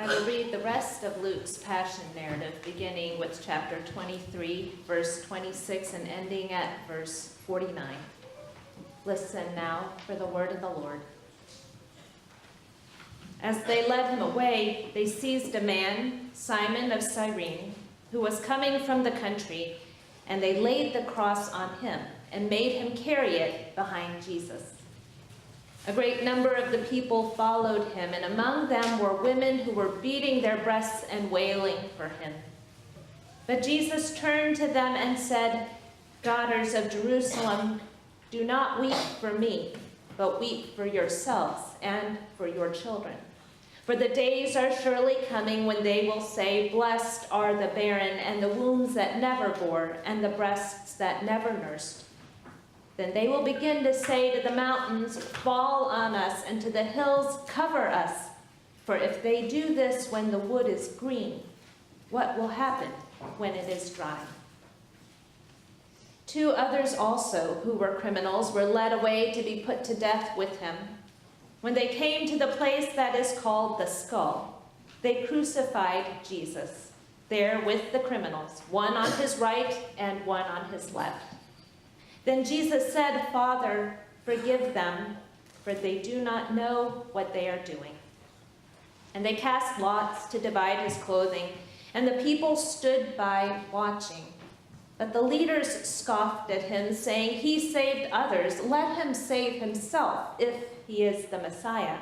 I will read the rest of Luke's Passion narrative, beginning with chapter 23, verse 26, and ending at verse 49. Listen now for the word of the Lord. As they led him away, they seized a man, Simon of Cyrene, who was coming from the country, and they laid the cross on him and made him carry it behind Jesus. A great number of the people followed him, and among them were women who were beating their breasts and wailing for him. But Jesus turned to them and said, "Daughters of Jerusalem, do not weep for me, but weep for yourselves and for your children. For the days are surely coming when they will say, 'Blessed are the barren and the wombs that never bore and the breasts that never nursed.' Then they will begin to say to the mountains, 'Fall on us,' and to the hills, 'Cover us.' For if they do this when the wood is green, what will happen when it is dry?" 2 others also, who were criminals, were led away to be put to death with him. When they came to the place that is called the Skull, they crucified Jesus there with the criminals, one on his right and one on his left. Then Jesus said, "Father, forgive them, for they do not know what they are doing." And they cast lots to divide his clothing, and the people stood by watching. But the leaders scoffed at him, saying, "He saved others. Let him save himself, if he is the Messiah."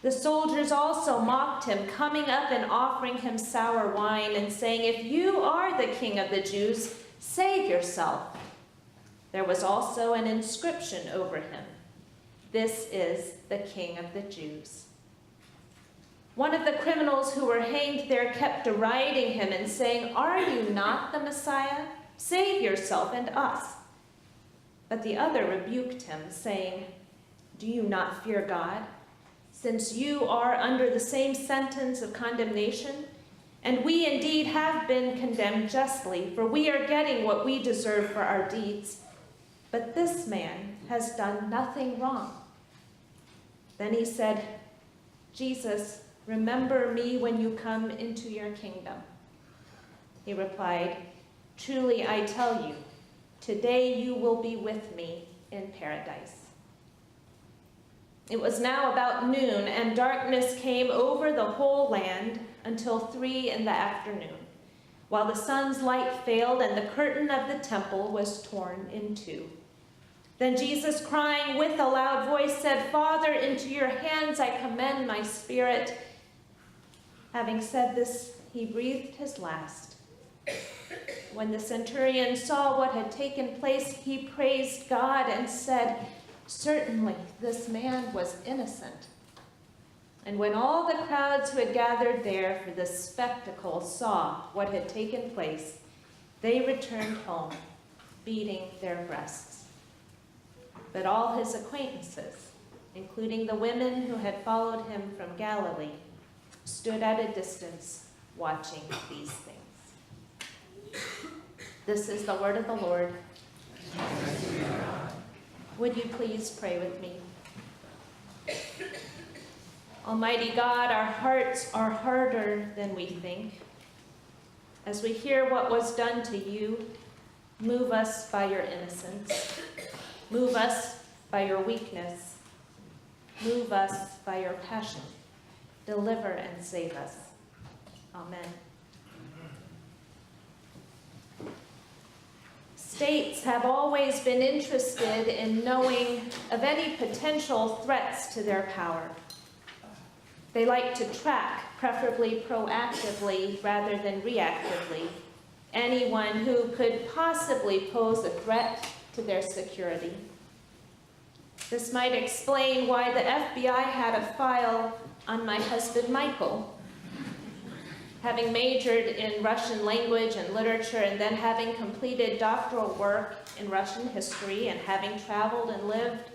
The soldiers also mocked him, coming up and offering him sour wine, and saying, "If you are the King of the Jews, save yourself." There was also an inscription over him, "This is the King of the Jews." One of the criminals who were hanged there kept deriding him and saying, "Are you not the Messiah? Save yourself and us." But the other rebuked him, saying, "Do you not fear God, since you are under the same sentence of condemnation? And we indeed have been condemned justly, for we are getting what we deserve for our deeds. But this man has done nothing wrong." Then he said, "Jesus, remember me when you come into your kingdom." He replied, "Truly I tell you, today you will be with me in paradise." It was now about noon, and darkness came over the whole land until 3 p.m, while the sun's light failed and the curtain of the temple was torn in two. Then Jesus, crying with a loud voice, said, "Father, into your hands I commend my spirit." Having said this, he breathed his last. When the centurion saw what had taken place, he praised God and said, "Certainly this man was innocent." And when all the crowds who had gathered there for this spectacle saw what had taken place, they returned home, beating their breasts. But all his acquaintances, including the women who had followed him from Galilee, stood at a distance watching these things. This is the word of the Lord. Would you please pray with me? Almighty God, our hearts are harder than we think. As we hear what was done to you, move us by your innocence. Move us by your weakness. Move us by your passion. Deliver and save us. Amen. States have always been interested in knowing of any potential threats to their power. They like to track, preferably proactively rather than reactively, anyone who could possibly pose a threat to their security. This might explain why the FBI had a file on my husband, Michael. Having majored in Russian language and literature, and then having completed doctoral work in Russian history, and having traveled and lived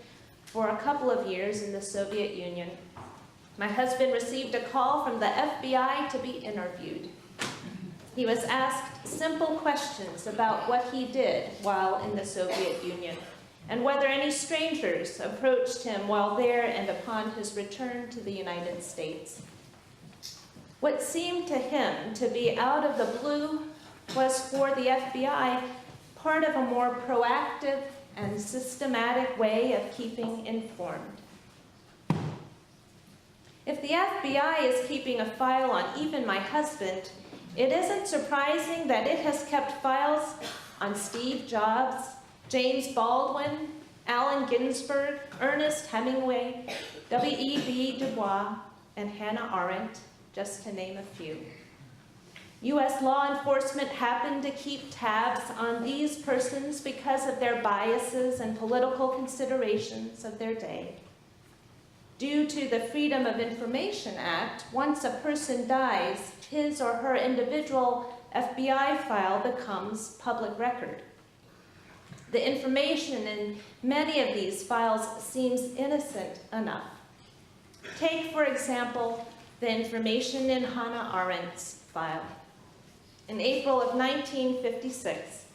for a couple of years in the Soviet Union, my husband received a call from the FBI to be interviewed. He was asked simple questions about what he did while in the Soviet Union, and whether any strangers approached him while there and upon his return to the United States. What seemed to him to be out of the blue was for the FBI part of a more proactive and systematic way of keeping informed. If the FBI is keeping a file on even my husband, it isn't surprising that it has kept files on Steve Jobs, James Baldwin, Allen Ginsberg, Ernest Hemingway, W.E.B. Du Bois, and Hannah Arendt, just to name a few. U.S. law enforcement happened to keep tabs on these persons because of their biases and political considerations of their day. Due to the Freedom of Information Act, once a person dies, his or her individual FBI file becomes public record. The information in many of these files seems innocent enough. Take, for example, the information in Hannah Arendt's file. In April of 1956,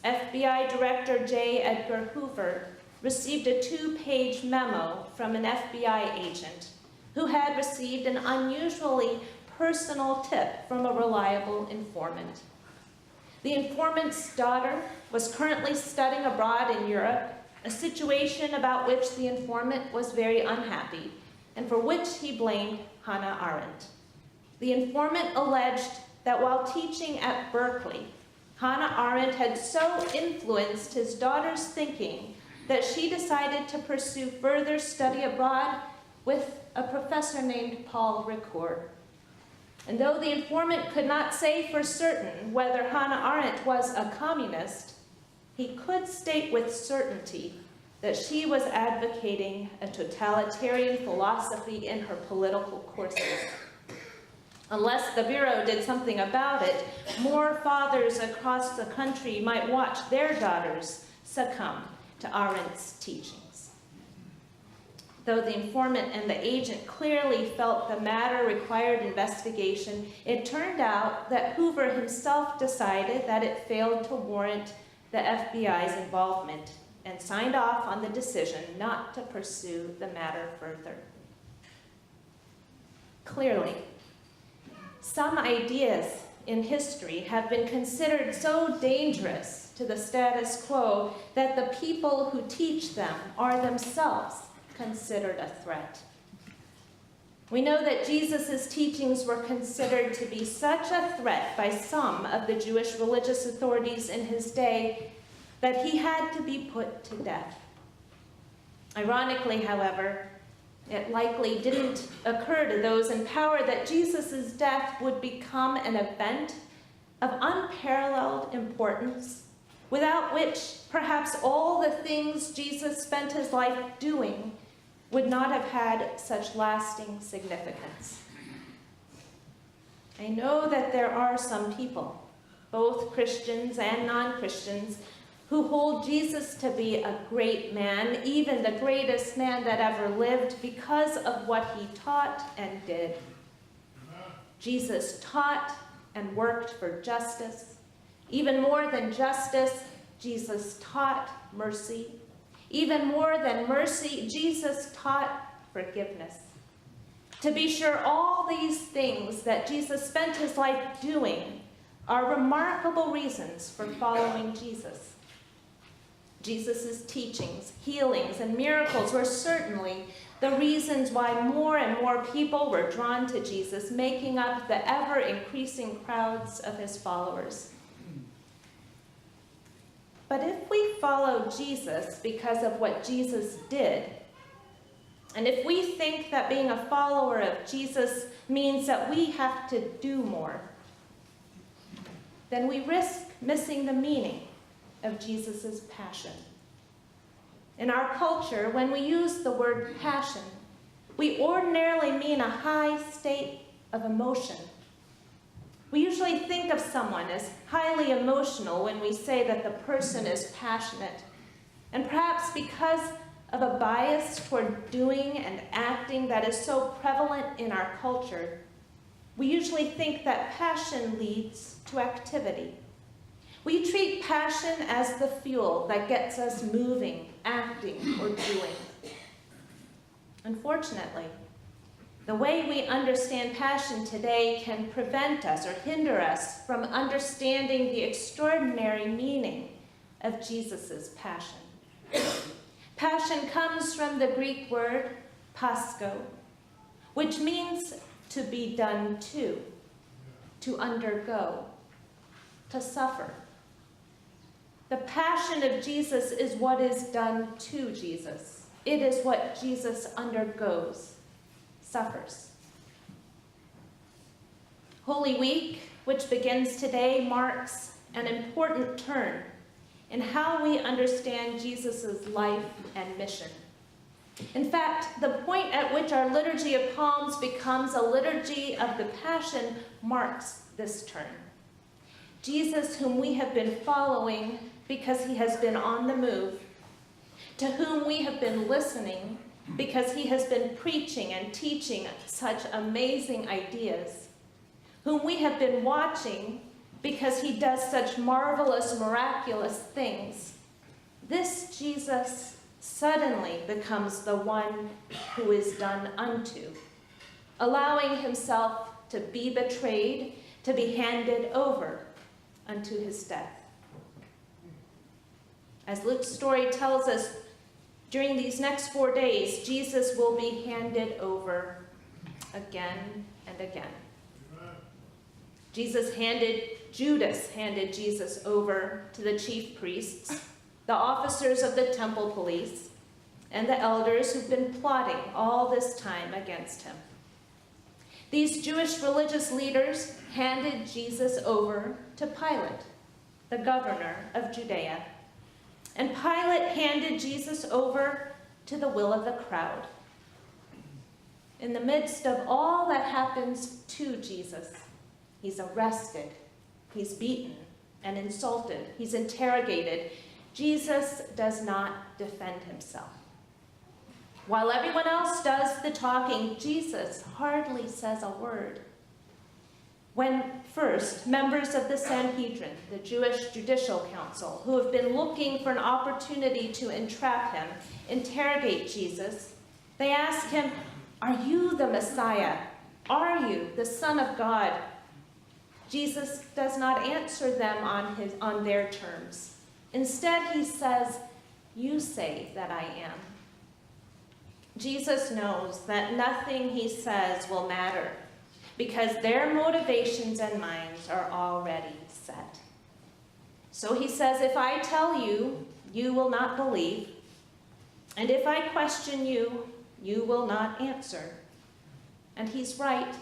FBI Director J. Edgar Hoover received a 2-page memo from an FBI agent who had received an unusually personal tip from a reliable informant. The informant's daughter was currently studying abroad in Europe, a situation about which the informant was very unhappy, and for which he blamed Hannah Arendt. The informant alleged that while teaching at Berkeley, Hannah Arendt had so influenced his daughter's thinking that she decided to pursue further study abroad with a professor named Paul Ricoeur. And though the informant could not say for certain whether Hannah Arendt was a communist, he could state with certainty that she was advocating a totalitarian philosophy in her political courses. Unless the Bureau did something about it, more fathers across the country might watch their daughters succumb to Arendt's teachings. Though the informant and the agent clearly felt the matter required investigation, it turned out that Hoover himself decided that it failed to warrant the FBI's involvement and signed off on the decision not to pursue the matter further. Clearly, some ideas in history have been considered so dangerous to the status quo that the people who teach them are themselves considered a threat. We know that Jesus' teachings were considered to be such a threat by some of the Jewish religious authorities in his day that he had to be put to death. Ironically, however, it likely didn't occur to those in power that Jesus' death would become an event of unparalleled importance, without which perhaps all the things Jesus spent his life doing would not have had such lasting significance. I know that there are some people, both Christians and non-Christians, who hold Jesus to be a great man, even the greatest man that ever lived, because of what he taught and did. Jesus taught and worked for justice. Even more than justice, Jesus taught mercy. Even more than mercy, Jesus taught forgiveness. To be sure, all these things that Jesus spent his life doing are remarkable reasons for following Jesus. Jesus' teachings, healings, and miracles were certainly the reasons why more and more people were drawn to Jesus, making up the ever-increasing crowds of his followers. But if we follow Jesus because of what Jesus did, and if we think that being a follower of Jesus means that we have to do more, then we risk missing the meaning of Jesus' passion. In our culture, when we use the word passion, we ordinarily mean a high state of emotion. We usually think of someone as highly emotional when we say that the person is passionate. And perhaps because of a bias toward doing and acting that is so prevalent in our culture, we usually think that passion leads to activity. We treat passion as the fuel that gets us moving, acting, or doing. Unfortunately, The way we understand passion today can prevent us or hinder us from understanding the extraordinary meaning of Jesus' passion. Passion comes from the Greek word pascho, which means to be done to undergo, to suffer. The passion of Jesus is what is done to Jesus. It is what Jesus undergoes, suffers. Holy Week, which begins today, marks an important turn in how we understand Jesus' life and mission. In fact, the point at which our Liturgy of Palms becomes a liturgy of the Passion marks this turn. Jesus, whom we have been following because he has been on the move, to whom we have been listening because he has been preaching and teaching such amazing ideas, whom we have been watching because he does such marvelous, miraculous things. This Jesus suddenly becomes the one who is done unto, allowing himself to be betrayed, to be handed over unto his death. As Luke's story tells us, during these next 4 days, Jesus will be handed over again and again. Judas handed Jesus over to the chief priests, the officers of the temple police, and the elders who've been plotting all this time against him. These Jewish religious leaders handed Jesus over to Pilate, the governor of Judea. And Pilate handed Jesus over to the will of the crowd. In the midst of all that happens to Jesus, he's arrested, he's beaten and insulted, he's interrogated. Jesus does not defend himself. While everyone else does the talking, Jesus hardly says a word. When first, members of the Sanhedrin, the Jewish Judicial Council, who have been looking for an opportunity to entrap him, interrogate Jesus, they ask him, "Are you the Messiah? Are you the Son of God?" Jesus does not answer them on their terms. Instead, he says, "You say that I am." Jesus knows that nothing he says will matter, because their motivations and minds are already set. So he says, "If I tell you, you will not believe. And if I question you, you will not answer." And he's right.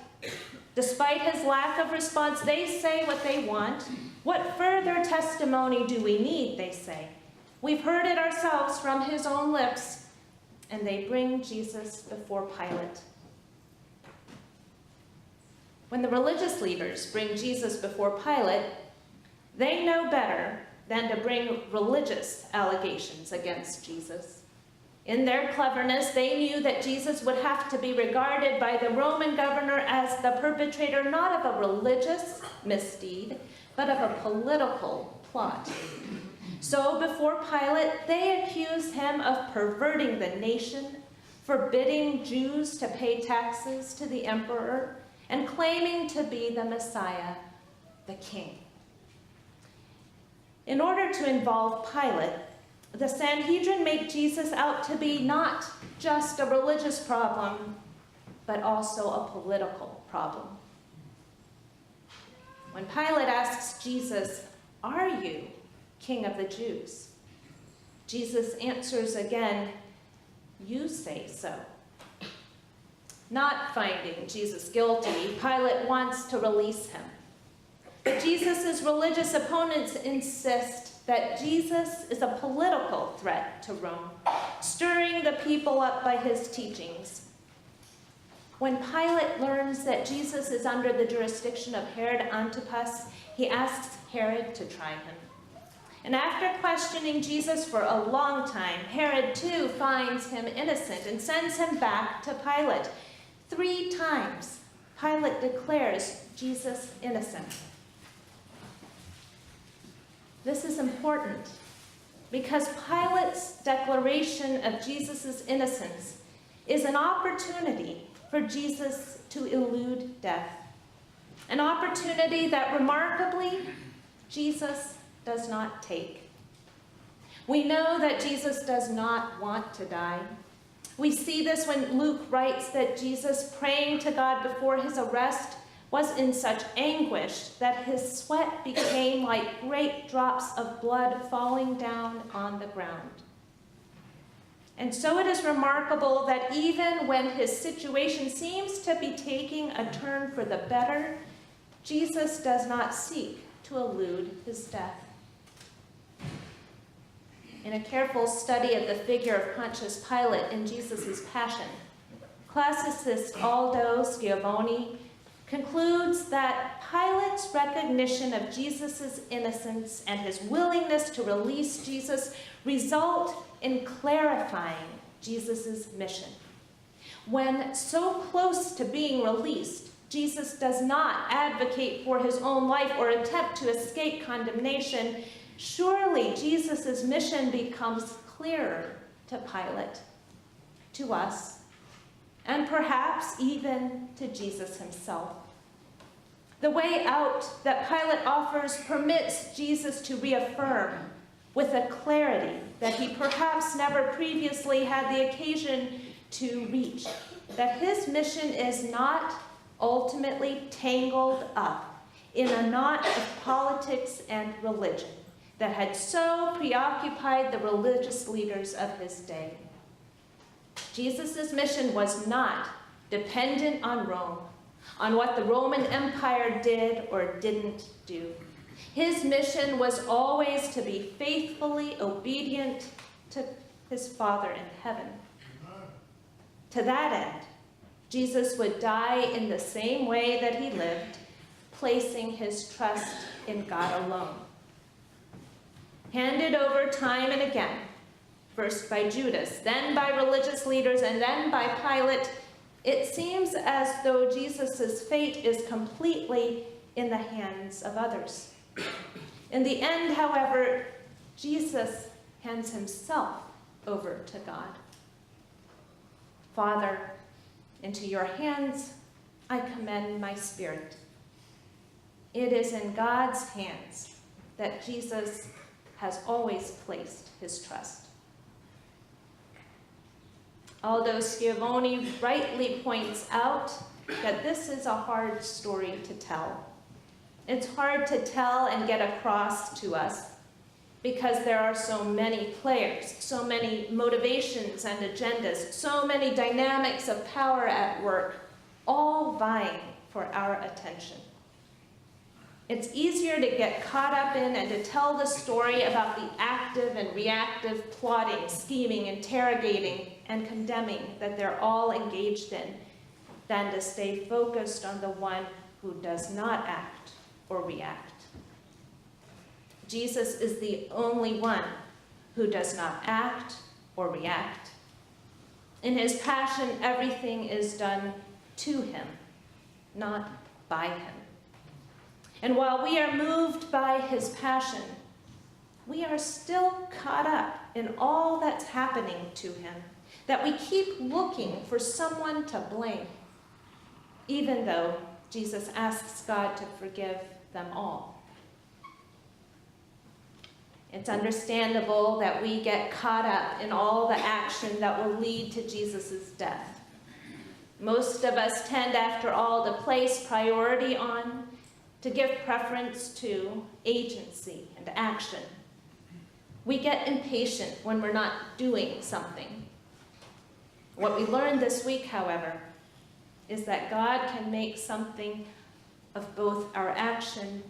Despite his lack of response, they say what they want. "What further testimony do we need?" they say. "We've heard it ourselves from his own lips." And they bring Jesus before Pilate. When the religious leaders bring Jesus before Pilate, they know better than to bring religious allegations against Jesus. In their cleverness, they knew that Jesus would have to be regarded by the Roman governor as the perpetrator not of a religious misdeed, but of a political plot. So before Pilate, they accused him of perverting the nation, forbidding Jews to pay taxes to the emperor, and claiming to be the Messiah, the king. In order to involve Pilate, the Sanhedrin make Jesus out to be not just a religious problem, but also a political problem. When Pilate asks Jesus, "Are you King of the Jews?" Jesus answers again, "You say so." Not finding Jesus guilty, Pilate wants to release him. But Jesus' religious opponents insist that Jesus is a political threat to Rome, stirring the people up by his teachings. When Pilate learns that Jesus is under the jurisdiction of Herod Antipas, he asks Herod to try him. And after questioning Jesus for a long time, Herod too finds him innocent and sends him back to Pilate. 3 times, Pilate declares Jesus innocent. This is important because Pilate's declaration of Jesus' innocence is an opportunity for Jesus to elude death, an opportunity that remarkably Jesus does not take. We know that Jesus does not want to die. We see this when Luke writes that Jesus, praying to God before his arrest, was in such anguish that his sweat became like great drops of blood falling down on the ground. And so it is remarkable that even when his situation seems to be taking a turn for the better, Jesus does not seek to elude his death. In a careful study of the figure of Pontius Pilate in Jesus' passion, classicist Aldo Schiavone concludes that Pilate's recognition of Jesus' innocence and his willingness to release Jesus result in clarifying Jesus' mission. When so close to being released, Jesus does not advocate for his own life or attempt to escape condemnation. Surely Jesus' mission becomes clearer to Pilate, to us, and perhaps even to Jesus himself. The way out that Pilate offers permits Jesus to reaffirm with a clarity that he perhaps never previously had the occasion to reach, that his mission is not ultimately tangled up in a knot of politics and religion that had so preoccupied the religious leaders of his day. Jesus' mission was not dependent on Rome, on what the Roman Empire did or didn't do. His mission was always to be faithfully obedient to his Father in heaven. To that end, Jesus would die in the same way that he lived, placing his trust in God alone. Handed over time and again, first by Judas, then by religious leaders, and then by Pilate, it seems as though Jesus' fate is completely in the hands of others. In the end, however, Jesus hands himself over to God. Father, into your hands I commend my spirit. It is in God's hands that Jesus has always placed his trust. Aldo Schiavone rightly points out that this is a hard story to tell. It's hard to tell and get across to us because there are so many players, so many motivations and agendas, so many dynamics of power at work, all vying for our attention. It's easier to get caught up in and to tell the story about the active and reactive plotting, scheming, interrogating, and condemning that they're all engaged in than to stay focused on the one who does not act or react. Jesus is the only one who does not act or react. In his passion, everything is done to him, not by him. And while we are moved by his passion, we are still caught up in all that's happening to him, that we keep looking for someone to blame, even though Jesus asks God to forgive them all. It's understandable that we get caught up in all the action that will lead to Jesus' death. Most of us tend, after all, to place priority on, to give preference to agency and action. We get impatient when we're not doing something. What we learned this week, however, is that God can make something of both our action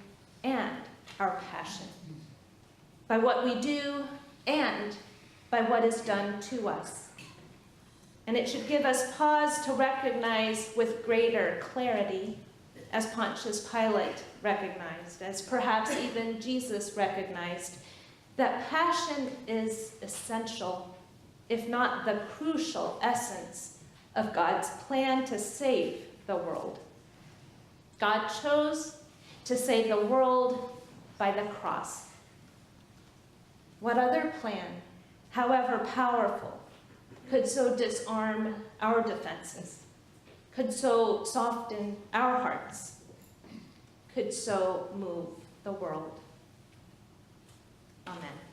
and our passion, by what we do and by what is done to us. And it should give us pause to recognize with greater clarity, as Pontius Pilate recognized, as perhaps even Jesus recognized, that passion is essential, if not the crucial essence of God's plan to save the world. God chose to save the world by the cross. What other plan, however powerful, could so disarm our defenses? could so soften our hearts, could so move the world. Amen.